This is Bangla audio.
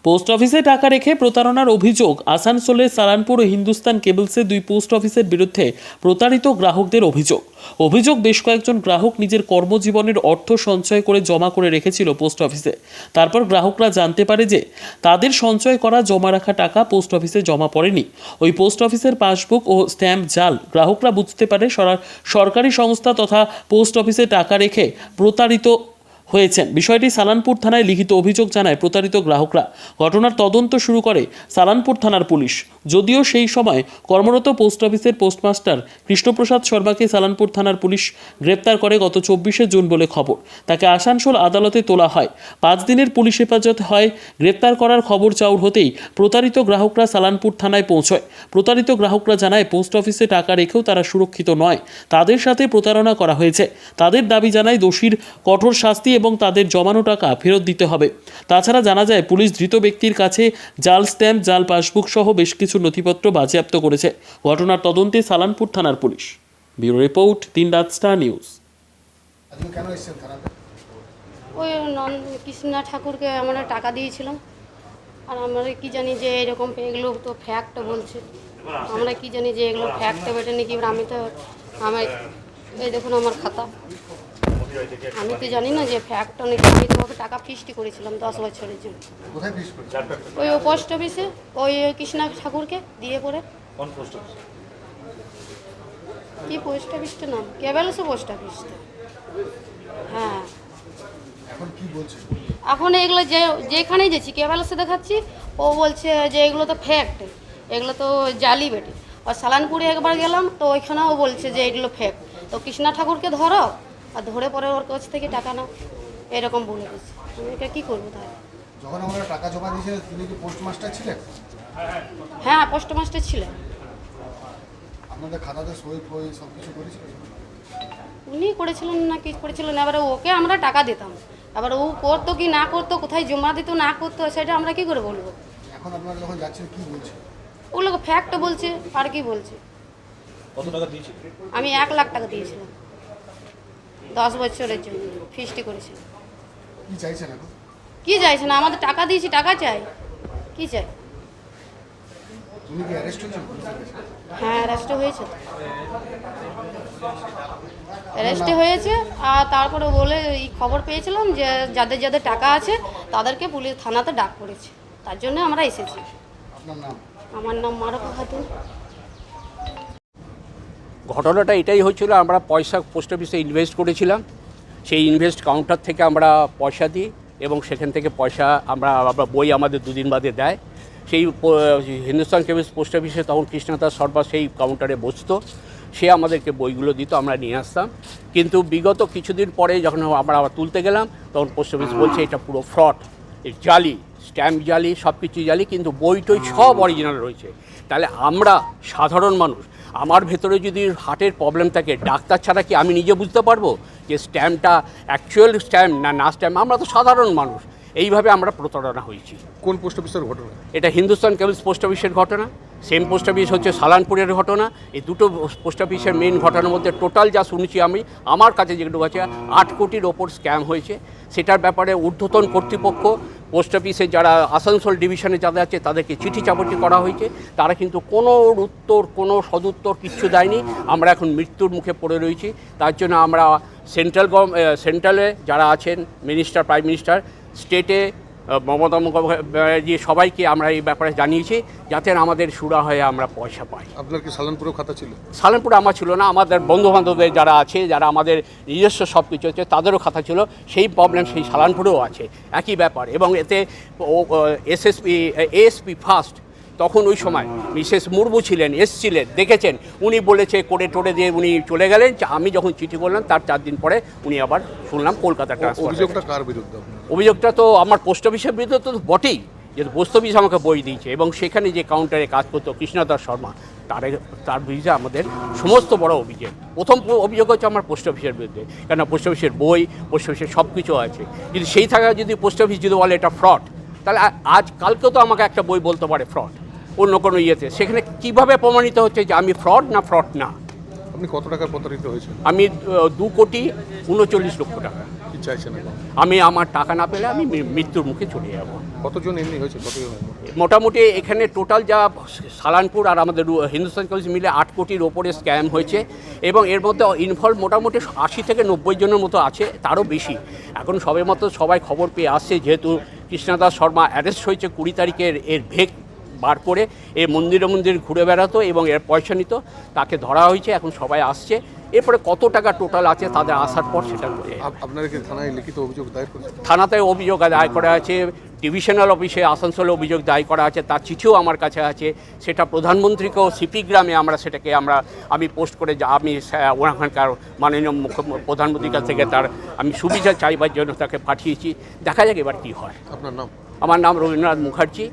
পোস্ট অফিসে টাকা রেখে প্রতারণার অভিযোগ। আসানসোলের সালানপুর ও হিন্দুস্তান কেবলসের দুই পোস্ট অফিসের বিরুদ্ধে প্রতারিত গ্রাহকদের অভিযোগ বেশ কয়েকজন গ্রাহক নিজের কর্মজীবনের অর্থ সঞ্চয় করে জমা করে রেখেছিল পোস্ট অফিসে। তারপর গ্রাহকরা জানতে পারে যে তাদের সঞ্চয় করা জমা রাখা টাকা পোস্ট অফিসে জমা পড়েনি। ওই পোস্ট অফিসের পাসবুক ও স্ট্যাম্প জাল। গ্রাহকরা বুঝতে পারে সরকারি সংস্থা তথা পোস্ট অফিসে টাকা রেখে প্রতারিত হয়েছেন। বিষয়টি সালানপুর থানায় লিখিত অভিযোগ জানায় প্রতারিত গ্রাহকরা। ঘটনার তদন্ত শুরু করে সালানপুর থানার পুলিশ। যদিও সেই সময় কর্মরত পোস্ট অফিসের পোস্টমাস্টার কৃষ্ণপ্রসাদ শর্মাকে সালানপুর থানার পুলিশ গ্রেপ্তার করে গত 24শে জুন বলে খবর। তাকে আসানসোল আদালতে তোলা হয়। 5 দিনের পুলিশ হেফাজত হয়। গ্রেপ্তার করার খবর চাউর হতেই প্রতারিত গ্রাহকরা সালানপুর থানায় পৌঁছয়। প্রতারিত গ্রাহকরা জানায় পোস্ট অফিসে টাকা রেখেও তারা সুরক্ষিত নয়, তাদের সাথে প্রতারণা করা হয়েছে। তাদের দাবি জানায় দোষীর কঠোর শাস্তি এবং তাদের জমানো টাকা ফেরত দিতে হবে। তাছাড়া জানা যায় পুলিশ ধৃত ব্যক্তির কাছে জাল স্ট্যাম্প, জাল পাসবুক সহ বেশ কিছু নথিপত্র বাজেয়াপ্ত করেছে। ঘটনার তদন্তে সালানপুর থানার পুলিশ। ব্যুরো রিপোর্ট, 3 রাত স্টার নিউজ। ওই কৃষ্ণা ঠাকুরকে আমরা টাকা দিয়েছিলাম, আর আমরা কি জানি যে এরকম এগুলো তো ফ্যাক্ট বলছে। আমরা কি জানি যে এগুলো ফ্যাক্ট বেটে নাকি। আমি তো এই দেখুন আমার খাতা, আমি তো জানি না যে ফ্যাক্ট নাকি। আমি তোমাকে টাকা ফিস্টি করেছিলাম 10 বছরের জন্য। ওই পোস্ট অফিসে, ওই কৃষ্ণা ঠাকুরকে দিয়ে পড়ে। কি পোস্ট অফিসটার নাম? কেবেলসে পোস্ট অফিসটা। হ্যাঁ, এখন এগুলো যেখানেই যাচ্ছি কেবেলসে দেখাচ্ছি, ও বলছে যে এগুলো তো ফ্যাক্ট, এগুলো তো জালি বেটে। আর সালানপুরে একবার গেলাম তো ওইখানেও বলছে যে এগুলো ফ্যাক্ট। তো কৃষ্ণা ঠাকুরকে ধরো আর ধরে পরে ওর কাছ থেকে টাকা নাও, এরকম বলে দিচ্ছে। আমি এটা কী করবো তাহলে? যখন আমরা টাকা জমা দিয়েছিলেন তিনি কি পোস্টমাস্টার ছিলেন? হ্যাঁ, পোস্টমাস্টার ছিলেন। আপনাদের খাতাতে সই ফই সব কিছু করেছিলেন? উনি করেছিলেন না কি করেছিলেন, এবারে ওকে আমরা টাকা দিতাম। এবার ও করতো কি না করতো, কোথায় জমা দিত না করতো, সেটা আমরা কি করে বলবো? এখন আপনারা যখন যাচ্ছেন কি বলছে? ওগুলো ফ্যাক্ট বলছে, আর কি বলছে। কত টাকা দিয়েছি? আমি 1 লাখ টাকা দিয়েছিলাম 10 বছরের জন্য, ফিস্টি করেছিলাম। কি চাইছেন এখন? কি চাইছে না, আমাদের টাকা দিয়েছি, টাকা চাই। কি চাই? উনি কি অ্যারেস্ট হয়েছেন? হ্যাঁ, অ্যারেস্ট হয়েছে, অ্যারেস্ট হয়েছে। আর তারপরে বলে এই খবর পেয়েছিলাম যে যাদের যাদের টাকা আছে তাদেরকে পুলিশ থানাতে ডাক করেছে, তার জন্য আমরা এসেছি। আপনার নাম? আমার নাম মারফা খাতুন। ঘটনাটা এটাই হচ্ছিল, আমরা পয়সা পোস্ট অফিসে ইনভেস্ট করেছিলাম। সেই ইনভেস্ট কাউন্টার থেকে আমরা পয়সা দিই এবং সেখান থেকে পয়সা আমরা বই আমাদের 2 দিন বাদে দেয়। সেই হিন্দুস্তান কেবলস পোস্ট অফিসে তখন কৃষ্ণদাস সর্বা সেই কাউন্টারে বসতো, সে আমাদেরকে বইগুলো দিত, আমরা নিয়ে আসতাম। কিন্তু বিগত কিছুদিন পরে যখন আমরা আবার তুলতে গেলাম তখন পোস্ট অফিস বলছে এটা পুরো ফ্রড, জালি, স্ট্যাম্প জালি, সব কিছু জালি, কিন্তু বই টই সব অরিজিনাল রয়েছে। তাহলে আমরা সাধারণ মানুষ, আমার ভেতরে যদি হার্টের প্রবলেম থাকে, ডাক্তার ছাড়া কি আমি নিজে বুঝতে পারবো যে স্ট্যাম্পটা অ্যাকচুয়াল স্ট্যাম্প না স্ট্যাম্প? আমরা তো সাধারণ মানুষ। এইভাবে আমরা প্রতারণা হয়েছি। কোন পোস্ট অফিসের ঘটনা? এটা হিন্দুস্তান কেবলস পোস্ট অফিসের ঘটনা। সেম পোস্ট অফিস হচ্ছে সালানপুরের ঘটনা। এই দুটো পোস্ট অফিসের মেন ঘটনার মধ্যে টোটাল যা শুনেছি আমি, আমার কাছে যেগুলো আছে 8 কোটির ওপর স্ক্যাম হয়েছে। সেটার ব্যাপারে ঊর্ধ্বতন কর্তৃপক্ষ, পোস্ট অফিসে যারা আসানসোল ডিভিশনে যাদের আছে তাদেরকে চিঠি চাপটি করা হয়েছে। তারা কিন্তু কোনো উত্তর, কোনো সদুত্তর কিচ্ছু দেয়নি। আমরা এখন মৃত্যুর মুখে পড়ে রয়েছি। তার জন্য আমরা সেন্ট্রালে যারা আছেন, মিনিস্টার, প্রাইম মিনিস্টার, স্টেটে মমতা মুখোপাধ্যায়, সবাইকে আমরা এই ব্যাপারে জানিয়েছি যাতে আমাদের সুরা হয়ে আমরা পয়সা পাই। আপনার কি সালানপুরেও খাতা ছিল? সালানপুরে আমার ছিল না, আমাদের বন্ধুবান্ধবদের যারা আছে, যারা আমাদের নিজস্ব সব কিছু হচ্ছে, তাদেরও খাতা ছিল। সেই প্রবলেম সেই সালানপুরেও আছে, একই ব্যাপার। এবং এতে এএসপি ফার্স্ট, তখন ওই সময় মিসেস মুর্মু ছিলেন, এসছিলেন, দেখেছেন। উনি বলেছে করে টোরে দিয়ে উনি চলে গেলেন। আমি যখন চিঠি করলাম তার 4 দিন পরে উনি আবার শুনলাম কলকাতা ট্রান্সফার। অভিযোগটা কার বিরুদ্ধে? অভিযোগটা তো আমার পোস্ট অফিসের বিরুদ্ধে তো বটেই, যে পোস্ট অফিস আমাকে বই দিয়েছে এবং সেখানে যে কাউন্টারে কাজ করতো কৃষ্ণদাস শর্মা, তার বিরুদ্ধে আমাদের সমস্ত বড় অভিযোগ। প্রথম অভিযোগ হচ্ছে আমার পোস্ট অফিসের বিরুদ্ধে, কেন পোস্ট অফিসের বই, পোস্ট অফিসের সব কিছু আছে। যদি সেই থাকা, যদি পোস্ট অফিস যদি বলে এটা ফ্রড, তাহলে আজ কালকেও তো আমাকে একটা বই বলতে পারে ফ্রড অন্য কোনো ইয়েতে। সেখানে কীভাবে প্রমাণিত হচ্ছে যে আমি ফ্রড না ফ্রড না? আপনি কত টাকা প্রতারিত হয়েছেন? আমি 2,39,00,000 টাকা। কি চাইছেন এখন? আমি আমার টাকা না পেলে আমি মৃত্যুর মুখে চলে যাব। কতজন এমনি হয়েছে, কতজন হয়নি? মোটামুটি এখানে টোটাল যা সালানপুর আর আমাদের হিন্দুস্তান কেবলস মিলে 8 কোটির ওপরে স্ক্যাম হয়েছে এবং এর মধ্যে ইনভলভ মোটামুটি 80 থেকে 90 জনের মতো আছে, তারও বেশি। এখন সবে মতো সবাই খবর পেয়ে আসছে, যেহেতু কৃষ্ণদাস শর্মা অ্যারেস্ট হয়েছে 20 তারিখের এর ভেক বার করে এ মন্দিরে মন্দিরে ঘুরে বেড়াতো এবং এর পয়সা নিত, তাকে ধরা হয়েছে। এখন সবাই আসছে, এরপরে কত টাকা টোটাল আছে তাদের আসার পর সেটা করে। আপনারা কি থানায় লিখিত অভিযোগ দায়ের করেছেন? থানাতে অভিযোগ দায়ের করা আছে, ডিভিশনাল অফিসে আসানসোলে অভিযোগ দায়ের করা আছে, তার চিঠিও আমার কাছে আছে। সেটা প্রধানমন্ত্রীকেও সিপি গ্রামে আমি পোস্ট করে আমি ওখানকার মাননীয় প্রধানমন্ত্রীর কাছ থেকে আমি সুবিধা চাইবার জন্য তাকে পাঠিয়েছি। দেখা যাক এবার কী হয়। আপনার নাম? আমার নাম রবীন্দ্রনাথ মুখার্জি।